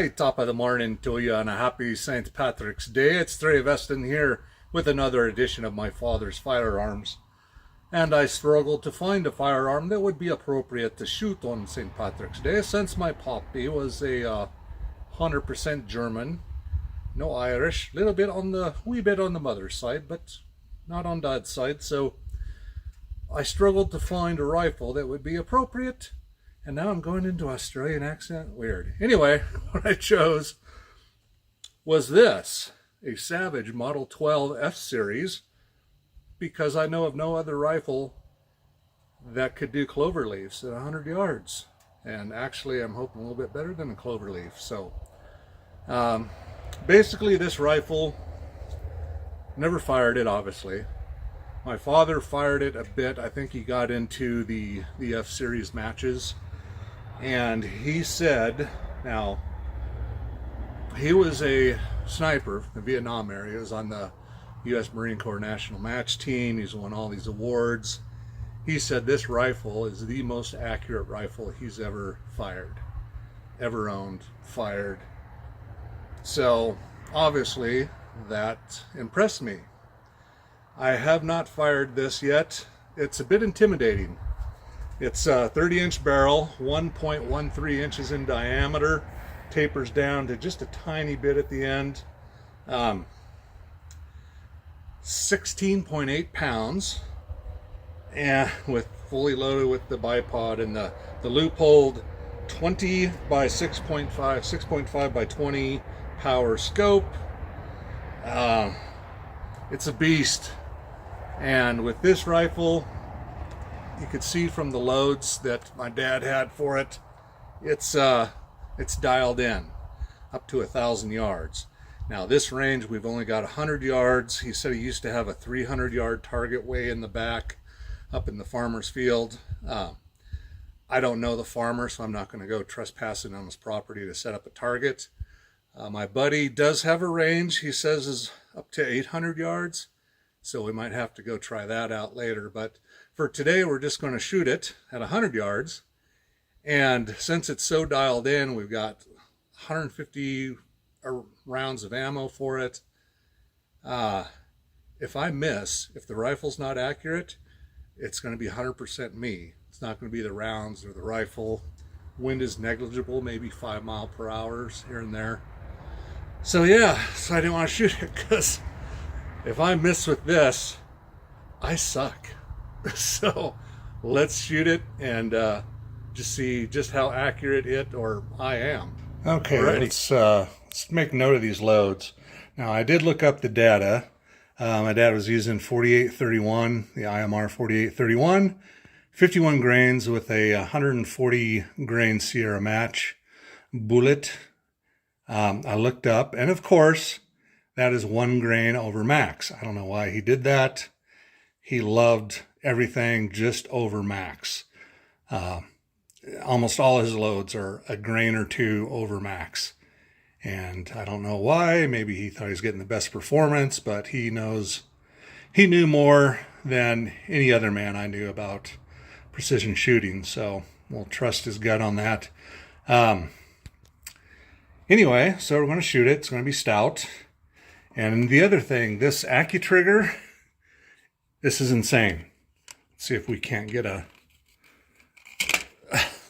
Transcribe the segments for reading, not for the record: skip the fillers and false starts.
Alright, top of the morning to you on a happy St. Patrick's Day. It's Trey Veston here with another edition of my father's firearms. And I struggled to find a firearm that would be appropriate to shoot on St. Patrick's Day, since my poppy was a 100% German, no Irish, wee bit on the mother's side, but not on dad's side. So I struggled to find a rifle that would be appropriate. And now I'm going into Australian accent. Weird. Anyway, what I chose was this, a Savage Model 12 F-Series, because I know of no other rifle that could do cloverleafs at 100 yards. And actually, I'm hoping a little bit better than a cloverleaf. So, basically, this rifle, never fired it, obviously. My father fired it a bit. I think he got into the F-Series matches. And he said, now, he was a sniper in the Vietnam area. He was on the U.S. Marine Corps National Match Team. He's won all these awards. He said this rifle is the most accurate rifle he's ever fired, ever owned, fired. So, obviously, that impressed me. I have not fired this yet. It's a bit intimidating. It's a 30-inch barrel, 1.13 inches in diameter, tapers down to just a tiny bit at the end. 16.8 pounds, and with fully loaded with the bipod and the loopholed 20 by 6.5 by 20 power scope. It's a beast. And with this rifle, you could see from the loads that my dad had for it, it's dialed in up to 1,000 yards. Now this range, we've only got 100 yards. He said he used to have a 300-yard target way in the back up in the farmer's field. I don't know the farmer, so I'm not going to go trespassing on his property to set up a target. My buddy does have a range, he says, is up to 800 yards. So we might have to go try that out later. But for today, we're just going to shoot it at 100 yards. And since it's so dialed in, we've got 150 rounds of ammo for it. If I miss, if the rifle's not accurate, it's going to be 100% me. It's not going to be the rounds or the rifle. Wind is negligible, maybe 5 miles per hour here and there. So yeah, so I didn't want to shoot it because if I miss with this, I suck. So let's shoot it and just see just how accurate it or I am. Okay, let's make note of these loads. Now I did look up the data. My dad was using 4831, the IMR 4831, 51 grains with a 140 grain Sierra Match bullet. I looked up, and of course, that is 1 grain over max. I don't know why he did that. He loved everything just over max. Almost all his loads are a grain or two over max. And I don't know why. Maybe he thought he was getting the best performance, but he knew more than any other man I knew about precision shooting. So we'll trust his gut on that. Anyway, so we're going to shoot it. It's going to be stout. And the other thing, this AccuTrigger, this is insane. Let's see if we can't get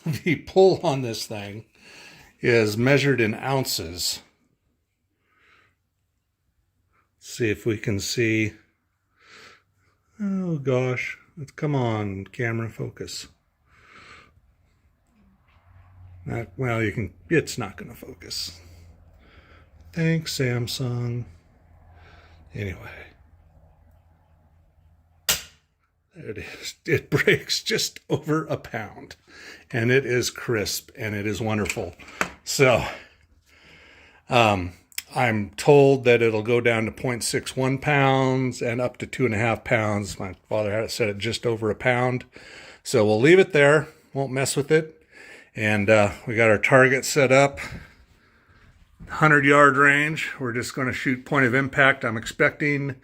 the pull on this thing is measured in ounces. Let's see if we can see. Oh gosh, come on, camera, focus. Well, it's not going to focus. Thanks, Samsung. Anyway, there it is. It breaks just over a pound, and it is crisp, and it is wonderful. So, I'm told that it'll go down to 0.61 pounds and up to 2.5 pounds. My father had it set at just over a pound. So we'll leave it there. Won't mess with it. And we got our target set up. 100-yard range. We're just going to shoot point of impact. I'm expecting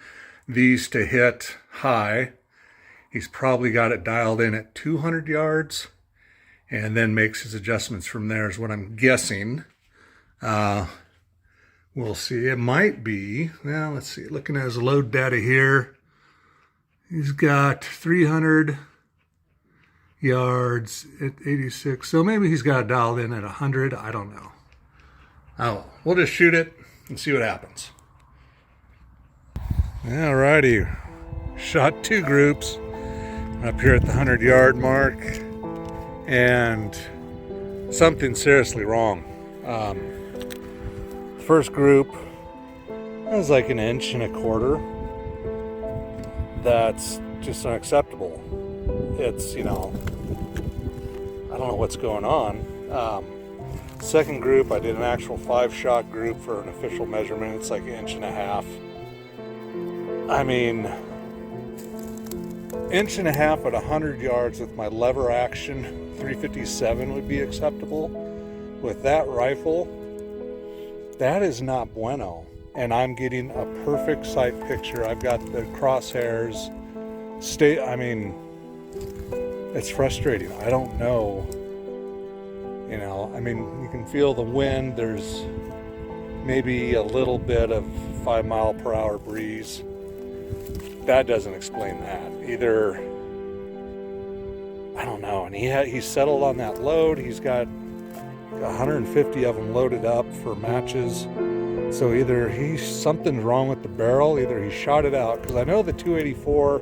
these to hit high. He's probably got it dialed in at 200 yards and then makes his adjustments from there is what I'm guessing. We'll see. It might be, well, let's see, looking at his load data here, he's got 300 yards at 86. So maybe he's got it dialed in at 100. I don't know. Oh, we'll just shoot it and see what happens. Alrighty, shot 2 groups up here at the 100-yard mark, and something seriously wrong. First group was like 1.25 inches. That's just unacceptable. It's, I don't know what's going on. Second group, I did an actual 5-shot group for an official measurement. It's like 1.5 inches. I mean, 1.5 inches at 100 yards with my lever action 357 would be acceptable. With that rifle, that is not bueno. And I'm getting a perfect sight picture. I've got the crosshairs. It's frustrating. I don't know. You can feel the wind. There's maybe a little bit of 5-mile-per-hour breeze. That doesn't explain that. Either, I don't know. And he settled on that load. He's got 150 of them loaded up for matches. So either something's wrong with the barrel, either he shot it out, because I know the 284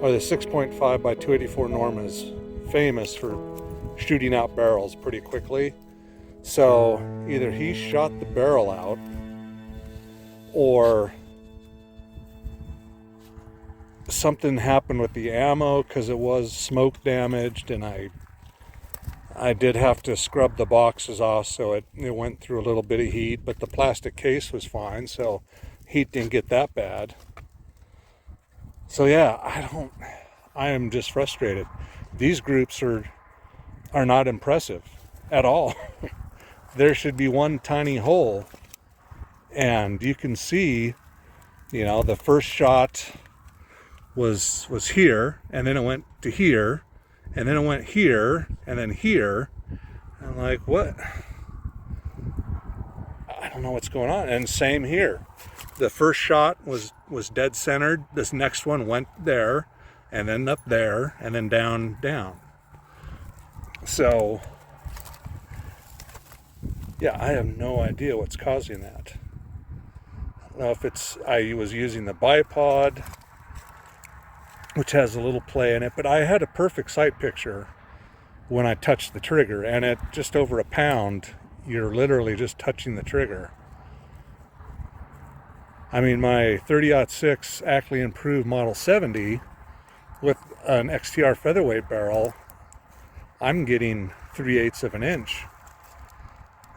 or the 6.5 by 284 Norm is famous for shooting out barrels pretty quickly. So either he shot the barrel out, or something happened with the ammo, because it was smoke damaged, and I did have to scrub the boxes off, so it went through a little bit of heat, but the plastic case was fine, so heat didn't get that bad. So yeah, I am just frustrated. These groups are not impressive at all. There should be one tiny hole, and you can see, the first shot was here, and then it went to here, and then it went here, and then here. I'm like, what? I don't know what's going on. And same here. The first shot was dead centered. This next one went there, and then up there, and then down. So, yeah, I have no idea what's causing that. I don't know if I was using the bipod, which has a little play in it, but I had a perfect sight picture when I touched the trigger, and at just over a pound, you're literally just touching the trigger. I mean, my 30-06 Ackley Improved Model 70 with an XTR featherweight barrel, I'm getting 3/8 of an inch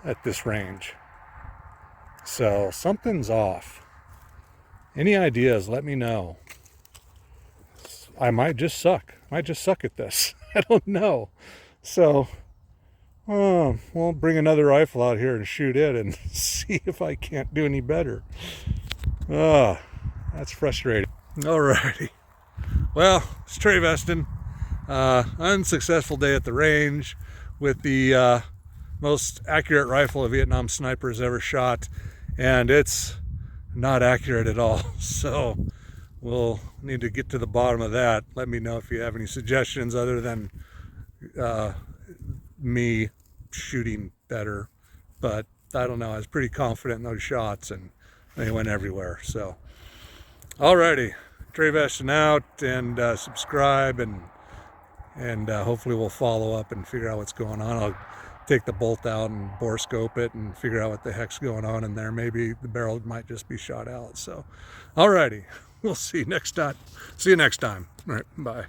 at this range. So something's off. Any ideas, let me know. I might just suck. At this. I don't know. So, we'll bring another rifle out here and shoot it and see if I can't do any better. That's frustrating. Alrighty. Well, it's Trey Veston. Unsuccessful day at the range with the most accurate rifle a Vietnam sniper has ever shot, and it's not accurate at all. So we'll need to get to the bottom of that. Let me know if you have any suggestions other than me shooting better. But I don't know, I was pretty confident in those shots, and they went everywhere. So alrighty, Trey Veston out, and subscribe, and hopefully we'll follow up and figure out what's going on. I'll take the bolt out and bore scope it and figure out what the heck's going on in there. Maybe the barrel might just be shot out. So alrighty, we'll see you next time. All right, bye.